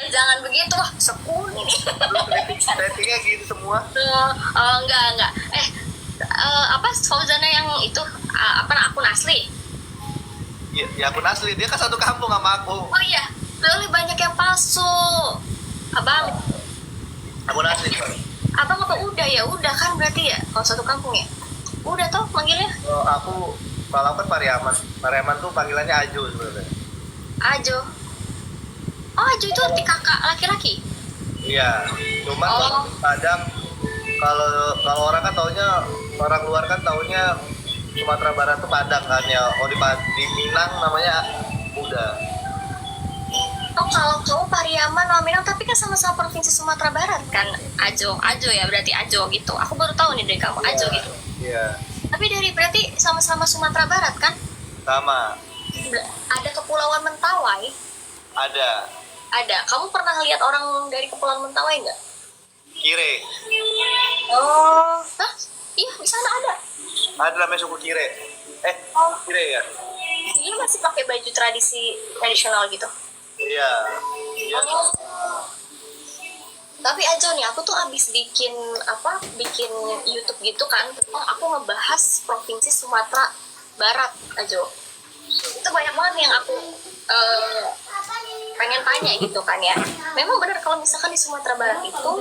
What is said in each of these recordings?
jangan begitu, wah sekun ini. Ratingnya gitu semua. Enggak. Apa Fauzana yang itu apa akun asli? Ya akun asli, dia kan satu kampung sama aku. Oh iya, lebih banyak yang palsu. Abang, Akun asli. abang apa udah ya? Udah kan berarti ya, kalau satu kampung ya. Udah toh manggilnya Kalau aku kan Pariaman. Pariaman tuh panggilannya Ajo sebenarnya. Ajo. Oh Ajo itu arti kakak laki-laki. Iya. Cuman kalau di Padang, kalau orang kan taunya, orang luar kan taunya Sumatera Barat tuh Padang kan ya. Oh di Minang namanya udah. Oh kalau kamu Pariaman, Minang, tapi kan sama-sama provinsi Sumatera Barat kan? Ajo ya berarti Ajo gitu. Aku baru tahu nih dari kamu Ajo gitu. Iya. Tapi dari berarti sama-sama Sumatera Barat kan? Sama. Ada Kepulauan Mentawai? Ada. Ada. Kamu pernah lihat orang dari Kepulauan Mentawai nggak? Kire. Oh. Hah? Iya, di sana ada. Ada namanya suku Kire. Kire ya? Dia masih pakai baju tradisional gitu. Iya. Iya. Oh. Tapi Ajo nih, aku tuh abis bikin YouTube gitu kan, tentang aku ngebahas provinsi Sumatera Barat, Ajo. Itu banyak banget yang aku pengen tanya gitu kan ya. Memang benar kalau misalkan di Sumatera Barat itu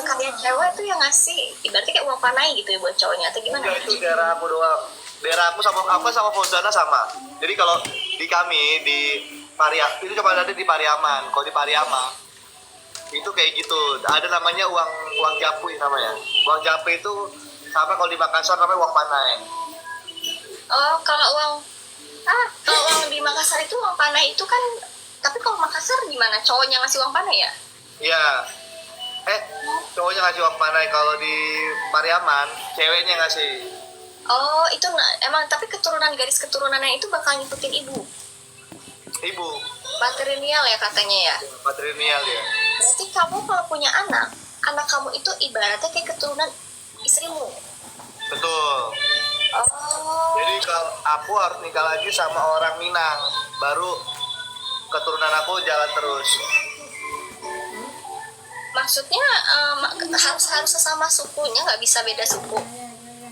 karya cewek tuh yang ngasih, ibaratnya kayak uang panai gitu ya buat cowoknya atau gimana? Enggak, itu daerah aku doang. Daerah aku sama Fauzana sama. Jadi kalau di kami di Pariaman itu cuma ada di Pariaman. Kalau di Pariaman itu kayak gitu. Ada namanya uang japui namanya. Uang japui itu sama kalau di Makassar namanya uang panai. Oh, kalau uang di Makassar itu uang panai itu kan, tapi kalau Makassar gimana? Cowoknya ngasih uang panai ya? Iya. Cowoknya ngasih uang panai. Kalau di Pariaman ceweknya ngasih. Oh, itu emang, tapi garis keturunannya itu bakal ngikutin ibu. Ibu. Patrilineal ya katanya ya. Patrilineal ya. Berarti kamu kalau punya anak kamu itu ibaratnya kayak keturunan istrimu. Betul. Oh. Jadi kalau aku harus nikah lagi sama orang Minang, baru keturunan aku jalan terus. Maksudnya harus sesama sukunya, nggak bisa beda suku?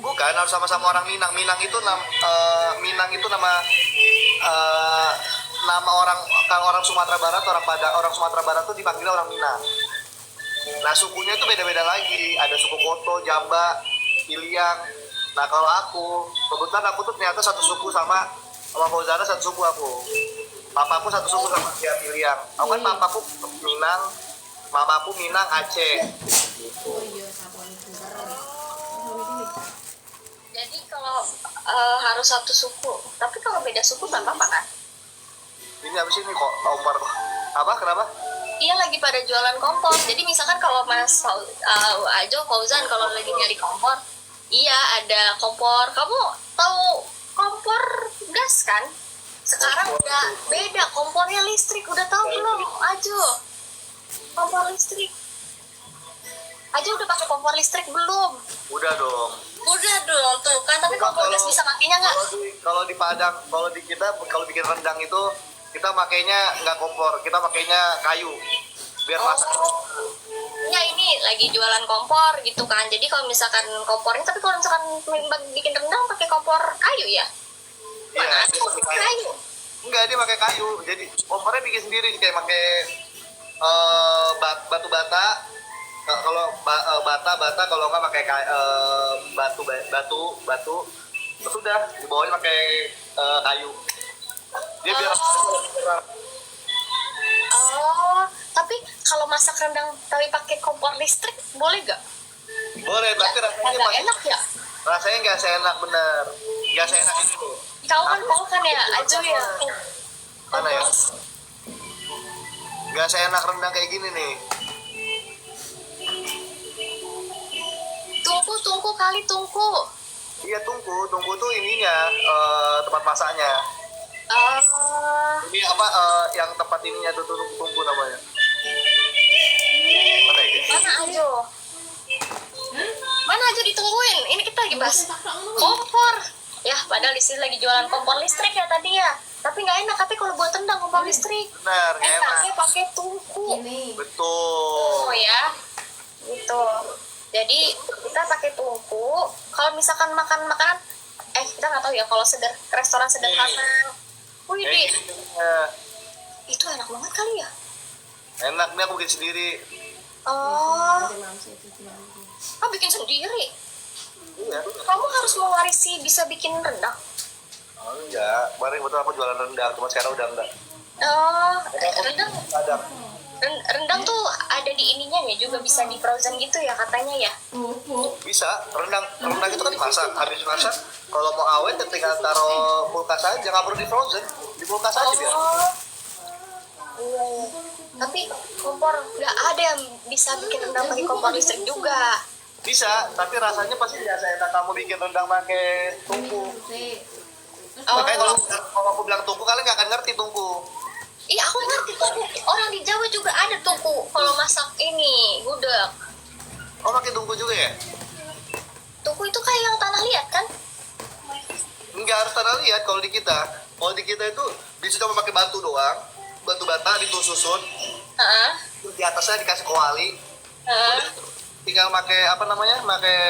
Bukan, harus sama-sama orang Minang. Minang itu nama orang, kalau orang Sumatera Barat, orang Sumatera Barat tuh dipanggil orang Minang. Nah sukunya itu beda-beda lagi. Ada suku Koto, Jamba, Iliang. Nah kalau kebetulan aku tuh ternyata satu suku sama Fauzana, satu suku aku. Papaku satu suku sama dia Iliang. Aku kan papaku Minang, mamaku Minang Aceh. Jadi kalau harus satu suku, tapi kalau beda suku nggak apa-apa kan? Ini habis ini kok kompor apa? Kenapa? Iya lagi pada jualan kompor. Jadi misalkan kalau Mas Ajo Fauzan kalau lagi nyari kompor, iya ada kompor. Kamu tahu kompor gas kan? Sekarang udah beda, kompornya listrik. Udah tahu belum, Ajo? Kompor listrik. Ajo udah pakai kompor listrik belum? Udah dong. Udah dong tuh kan. Tapi kompor gas bisa matinya nggak? Kalau di Padang, kalau di kita kalau bikin rendang itu kita makainya nggak kompor, kita makainya kayu biar masak. Ya ini lagi jualan kompor gitu kan. Jadi kalau misalkan kompornya, tapi kalau misalkan bikin rendang pakai kompor kayu ya? Iya, Mana dia kompor pakai kayu? Enggak, dia pakai kayu. Jadi kompornya bikin sendiri kayak pakai batu bata. Kalau bata kalau nggak pakai batu terus udah dibawain pakai kayu. Dia biar Tapi kalau masak rendang tapi pakai kompor listrik boleh gak? boleh, tapi rasanya Nggak enak ya? rasanya nggak seenak, bener nggak seenak ini tuh. Kau kan ya, Ajo ya. Mana ya? Nggak seenak rendang kayak gini nih. Tungku kali tungku. Iya, tungku tuh ininya, tempat masaknya. Ini apa, yang tempat ininya tuh tungku namanya. Mana ini? Mana Ajo? Mana Ajo ditungguin? Ini kita lagi bahas kompor. Ya, padahal di sini lagi jualan kompor listrik ya tadi ya. Tapi tapi nggak enak katanya kalau buat rendang kompor listrik. Benar, nggak enak. Enaknya pakai tungku. Betul. Oh ya, gitu. Jadi kita pakai tungku. Kalau misalkan makan makanan, kita nggak tahu ya kalau restoran sederhana. Wih, itu enak banget kali ya. Enak nih, aku bikin sendiri. Oh, bikin sendiri. Iya. Kamu harus mewarisi bisa bikin rendang. Oh enggak, kemarin betul aku jualan rendang, cuma sekarang udah enggak. Oh, rendang. Ada. Rendang tuh ada di ininya ya, juga bisa di frozen gitu ya katanya ya. Bisa, rendang itu kan dimasak, habis masak kalau mau awet tinggal taruh kulkas aja, nggak perlu di frozen, di kulkas aja biar. Iya. Tapi kompor nggak ada yang bisa bikin rendang pakai kompor listrik juga. Bisa, tapi rasanya pasti biasa enak kamu bikin rendang pakai tungku. Makanya kalau aku bilang tungku, kalian nggak akan ngerti tungku. Iya, aku ngerti tungku. Orang di Jawa juga ada tungku kalau masak ini gudeg. Oh, pakai tungku juga ya? Tungku itu kayak yang tanah liat kan? Nggak harus tanah liat kalau di kita. Kalau di kita itu bisa cuma pakai batu doang, batu bata ditususun. Di atasnya dikasih kuali. Tinggal pakai pakai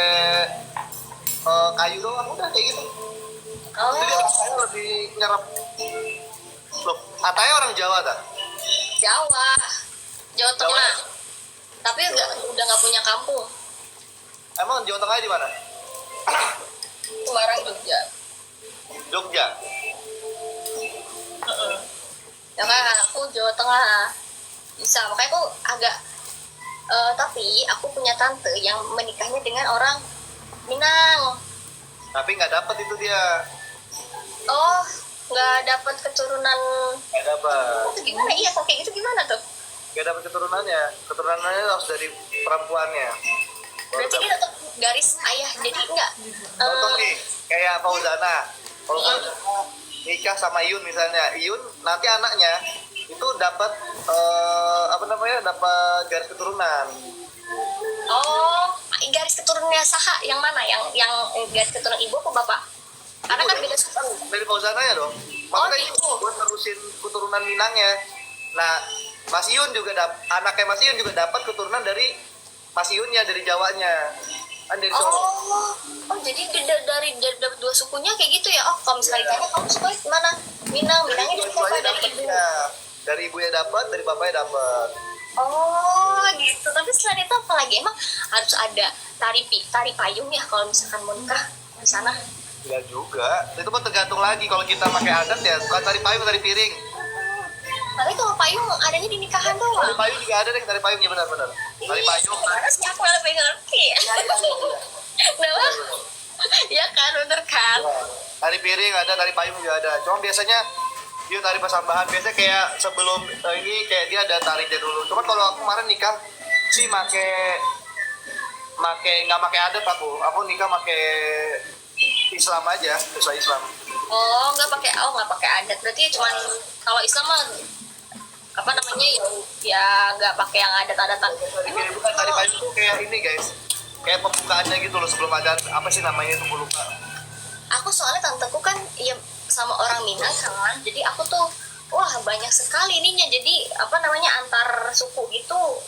kayu doang, udah kayak gitu. Jadi rasanya lebih nyerap. Loh, Ataya orang Jawa tak? Jawa Tengah. Tapi udah nggak punya kampung. Emang Jawa Tengah di mana? Semarang, Jogja. Jogja. Ya kan, aku Jawa Tengah. Bisa, makanya aku agak tapi aku punya tante yang menikahnya dengan orang Minang. Tapi nggak dapat itu dia. Oh, nggak dapat keturunan. Nggak dapat. Itu gimana? Iya, kalau kayak gitu gimana tuh? Nggak dapat keturunannya. Keturunannya harus dari perempuannya. Berarti dia tetap garis ayah, jadi enggak. Contoh nih, kayak Fauzana. Kalau Fauzana nikah sama Iyun misalnya, Iyun nanti anaknya itu dapat dapat garis keturunan. Oh, garis keturunannya saha yang mana? Yang garis keturunan ibu apa bapak? Karena kan beda suku. Dari Fauzana ya dong. Makanya gitu. itu buat nerusin keturunan Minangnya. Nah, Mas Iyun juga anaknya Mas Iyun juga dapat keturunan dari Mas Iyunnya, dari Jawanya. Kan dari Solo. Oh, jadi dari dua sukunya kayak gitu ya? Oh, kalau misalnya ditanya kamu suka mana? Minangnya dari siapa? Dari ibu. Dari ibunya dapat, dari bapaknya dapat. Oh, gitu. Tapi selain itu apa lagi? Emang harus ada tari payung ya kalau misalkan mau nikah di sana? Enggak juga. Itu kan tergantung lagi. Kalau kita pakai adat ya, bukan tari payung, tari piring. Tapi kalau payung adanya di nikahan doang. Tari payung juga ada deh, tari payungnya benar-benar. Tari payung. Harusnya aku lebih ngerti. Kenapa? Ya kan, bener kan? Tari piring ada, tari payung juga ada. Cuma biasanya dia tari pasambahan. Biasanya kayak sebelum ini kayak dia ada tarinya dulu. Cuma kalau aku kemarin nikah sih nggak pakai adat aku. Aku nikah pakai Islam aja, sesuai Islam. Oh, nggak pakai adat. Berarti cuman kalau Islam mah apa namanya ya nggak pakai yang adat-adatan. Bukan tari payung tuh kayak ini guys, kayak pembukaannya gitu loh sebelum ada apa sih namanya itu gue lupa. Aku soalnya tanteku kan ya sama orang Minang kan, jadi aku tuh wah banyak sekali ininya. Jadi apa namanya antar suku gitu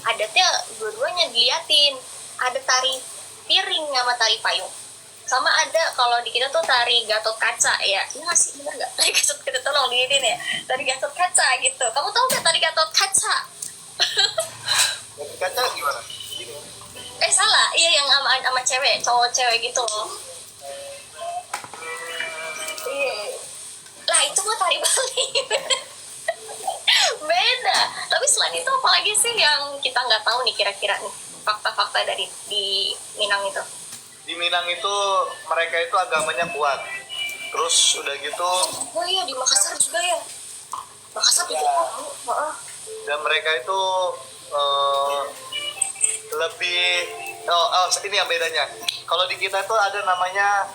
adatnya dua-duanya diliatin. Ada tari piring sama tari payung. Sama ada kalau di kita tuh tari Gatot Kaca ya. Ini masih bener nggak? Tari Gatot Kaca, tolong diinin ya. Tari Gatot Kaca gitu. Kamu tahu nggak tari Gatot Kaca? Gatot Kaca gimana? Gini. Salah. Iya yang sama cewek, cowok cewek gitu loh. Lah itu mah tari Bali. Beda. Tapi selain itu apalagi sih yang kita nggak tahu nih kira-kira nih fakta-fakta dari di Minang itu? Di Minang itu mereka itu agamanya kuat. Terus udah gitu. Oh iya di Makassar juga ya. Makassar juga. Dan mereka itu lebih ini yang bedanya. Kalau di kita tuh ada namanya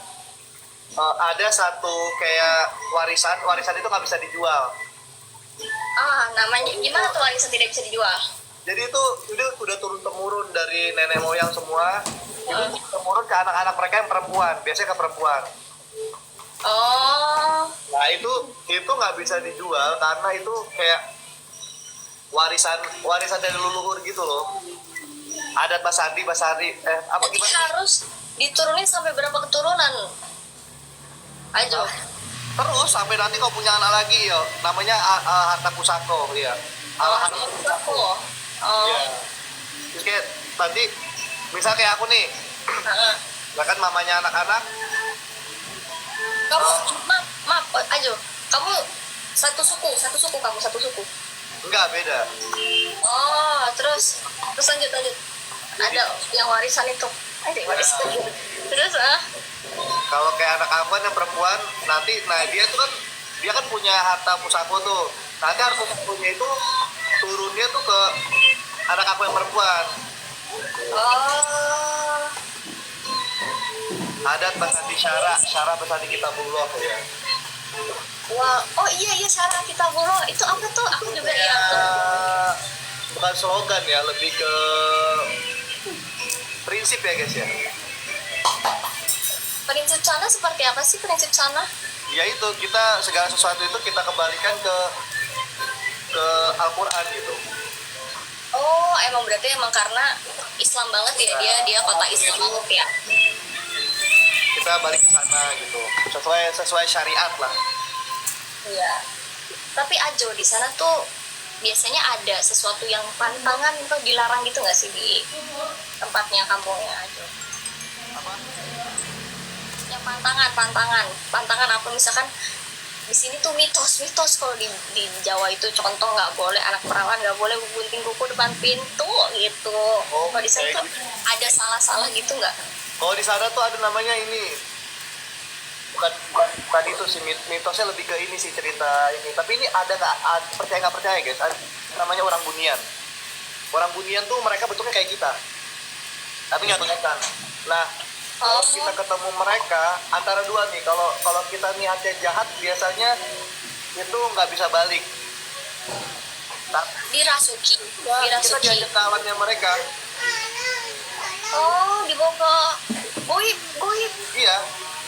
ada satu kayak warisan itu nggak bisa dijual. Namanya gimana tuh warisan tidak bisa dijual? Jadi itu udah turun temurun dari nenek moyang semua. Itu temurun ke anak-anak mereka yang perempuan, biasanya ke perempuan. Oh, Nah itu nggak bisa dijual karena itu kayak warisan dari leluhur gitu loh. Adat Basandi apa Jadi gimana? harus diturunin sampai berapa keturunan? Ajo. Terus sampai nanti kau punya anak lagi ya, namanya harta pusako ya. Harta pusako. Oh. Iya. Terus kayak nanti misal kayak aku nih, Heeh. bahkan mamanya anak-anak, Kamu maaf, Ajo. Kamu satu suku kamu satu suku. enggak beda. Oh, terus lanjut. Ada yang warisan itu. Ada yang warisan. Terus Kalau kayak anak aku kan yang perempuan, nanti, nah dia kan punya harta pusako tuh. Nanti harta pusakonya itu turunnya tuh ke anak aku yang perempuan. oh. Adat Basandi Syara Basandi Kitabullah ya. Wah, oh iya Sarah kita bulu itu apa tuh? Aku juga Ya, yang bukan slogan ya, lebih ke prinsip ya guys ya. prinsip sana seperti apa sih prinsip sana? Ya itu kita segala sesuatu itu kita kembalikan ke Al-Quran gitu. Oh, emang berarti emang karena Islam banget ya dia kota Islam banget ya. Kita balik ke sana gitu. Sesuai syariat lah. Iya. Tapi Ajo di sana tuh biasanya ada sesuatu yang pantangan atau dilarang gitu nggak sih di tempatnya kampungnya Ajo? Apa? Yang pantangan apa misalkan di sini tuh mitos kalau di Jawa itu contoh nggak boleh anak perawan nggak boleh gunting kuku depan pintu gitu. Oh, Kalau di sana tuh gitu. ada salah gitu nggak? Kalau di sana tuh ada namanya ini, bukan itu sih, mitosnya lebih ke ini sih cerita ini. Tapi ini ada nggak percaya guys, ada, namanya orang Bunian. Orang Bunian tuh mereka bentuknya kayak kita, tapi nggak kelihatan. Nah, kalau kita ketemu mereka antara dua nih, kalau kita niatnya jahat biasanya itu nggak bisa balik. Nah, Dirasuki. kita diajak ke alamnya mereka. Oh, dibawa ke goib. Iya.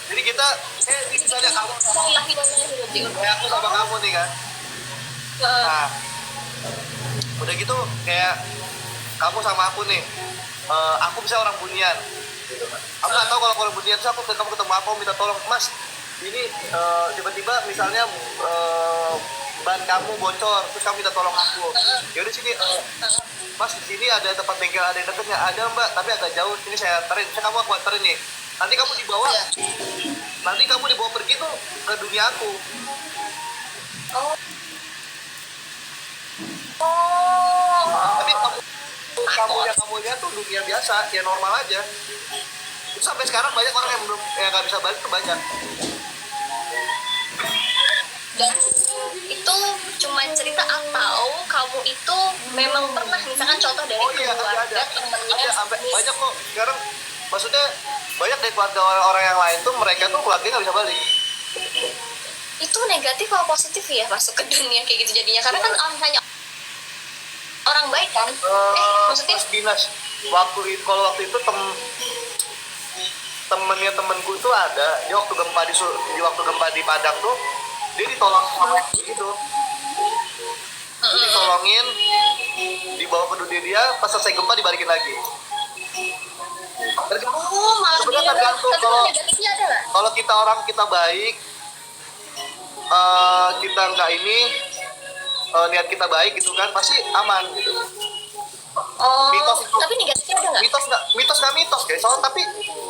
Jadi kita, misalnya kamu, kayak aku sama kamu nih kan. Nah, udah gitu kayak kamu sama aku nih. Aku bisa orang Bunian. Gitu kan. Aku nggak tahu kalau orang Bunian itu kamu ketemu aku minta tolong, Mas. Ini tiba-tiba misalnya ban kamu bocor, terus kamu minta tolong aku. Ya udah sini, Mas di sini ada tempat bengkel ada yang dekatnya, ada Mbak, tapi agak jauh. Sini saya anterin, kamu aku anterin nih. Nanti kamu dibawa, pergi tuh ke dunia aku. Oh. Tapi kamunya tuh dunia biasa, ya normal aja. Itu sampai sekarang banyak orang yang belum nggak bisa balik tuh banyak. Dan itu cuma cerita atau kamu itu memang pernah misalkan contoh dari keluarga temennya ada sampai banyak kok sekarang, maksudnya banyak dari keluarga orang yang lain tuh mereka tuh keluarganya nggak bisa balik. itu negatif atau positif ya masuk ke dunia kayak gitu jadinya karena kan hanya orang baik kan maksudnya Mas dinas kalau waktu itu temennya temenku itu ada, dia waktu gempa di Padang tuh dia ditolong sama gitu. Dia ditolongin, dibawa ke dunia dia, pas selesai gempa dibalikin lagi. malah Sebenarnya tergantung negatifnya ada nggak? kalau kita baik, kita nggak niat kita baik gitu kan, pasti aman gitu. Mitos itu, tapi negatifnya ada nggak? mitos guys. Soalnya tapi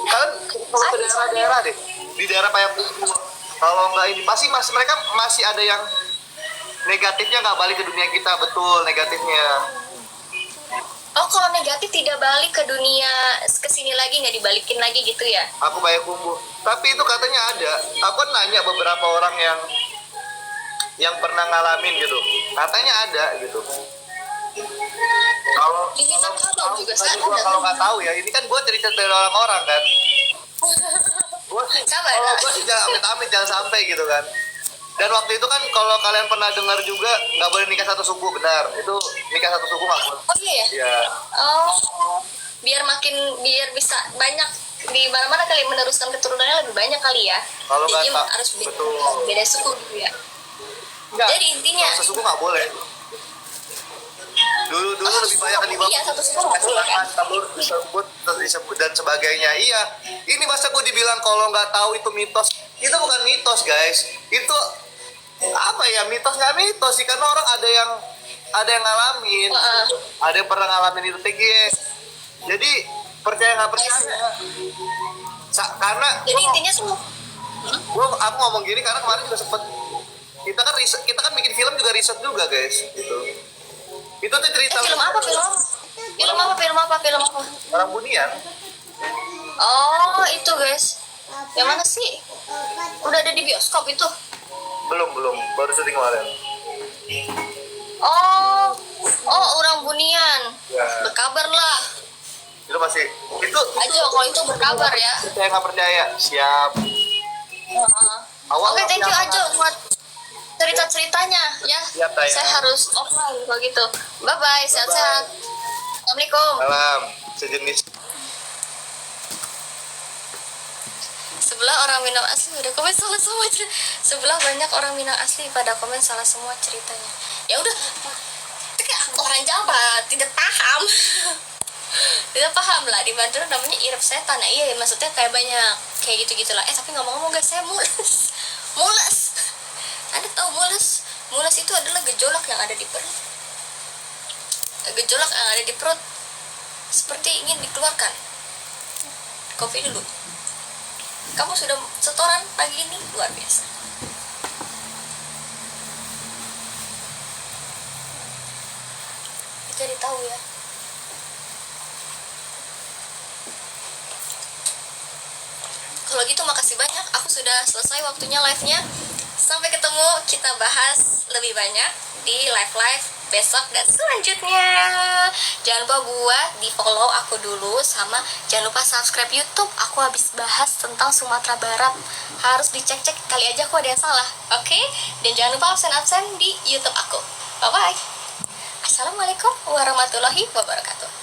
kalian kalau ke daerah-daerah deh, di daerah Payakumbuh, kalau nggak ini pasti mereka masih ada yang negatifnya nggak balik ke dunia kita, betul negatifnya. Oh, kalau negatif tidak balik ke dunia kesini lagi nggak dibalikin lagi gitu ya? Aku Payakumbuh, tapi itu katanya ada. Aku kan nanya beberapa orang yang pernah ngalamin gitu, katanya ada gitu. Kalau nggak tahu ya, ini kan gue cerita dari orang-orang kan. Gue sih jangan amit-amit, jangan sampai gitu kan. Dan waktu itu kan kalau kalian pernah dengar juga nggak boleh nikah satu suku, benar? Itu nikah satu suku nggak boleh. Oh iya ya? Iya. Oh, biar bisa banyak di mana-mana kali meneruskan keturunannya lebih banyak kali ya. Kalau Jadi nggak harus betul. beda suku gitu ya. Enggak, Jadi intinya kalau sesuku nggak boleh. Dulu lebih banyak kan di bawah. Iya, satu suku nggak boleh kan. Tabur disebut dan sebagainya. Iya, ini masa gue dibilang kalau nggak tahu itu mitos. Itu bukan mitos guys. Itu apa ya, mitos nggak mitos sih, karena orang ada yang ngalamin, ada yang pernah ngalamin itu TG. Jadi percaya nggak percaya. Karena Jadi intinya semua. aku ngomong gini karena kemarin juga sempet kita kan bikin film juga riset juga guys gitu. Itu tuh cerita Film apa? orang Bunian. Oh, itu guys. Yang mana sih? Udah ada di bioskop itu. Belum baru syuting kemarin. Oh, orang Bunian. Ya. Berkabarlah. Itu masih itu Aja kalau itu berkabar ya. percaya nggak percaya siap. Oke, thank you Ajo buat cerita-ceritanya ya. Siap, Taya. Saya harus offline kalau gitu. Bye bye, sehat-sehat. Assalamualaikum. Salam sejenis. Sebelah orang Minang asli udah komen salah semua. Sebelah banyak orang Minang asli pada komen salah semua ceritanya. Ya udah, itu kayak orang Jawa tidak paham. Tidak paham lah, di Bandung namanya irep setan. Nah, iya, maksudnya kayak banyak kayak gitu-gitulah. Tapi ngomong-ngomong guys, saya mules. Anda tahu mules itu adalah gejolak yang ada di perut. Gejolak yang ada di perut seperti ingin dikeluarkan. Kopi dulu. Kamu sudah setoran pagi ini luar biasa. Jadi tahu ya. Kalau gitu makasih banyak. Aku sudah selesai waktunya live-nya. Sampai ketemu, kita bahas lebih banyak di live besok dan selanjutnya. Jangan lupa buat di follow aku dulu, sama jangan lupa subscribe YouTube. Aku habis bahas tentang Sumatera Barat, harus dicek-cek, kali aja aku ada yang salah. Oke? Dan jangan lupa absen-absen di YouTube aku. Bye bye. Assalamualaikum warahmatullahi wabarakatuh.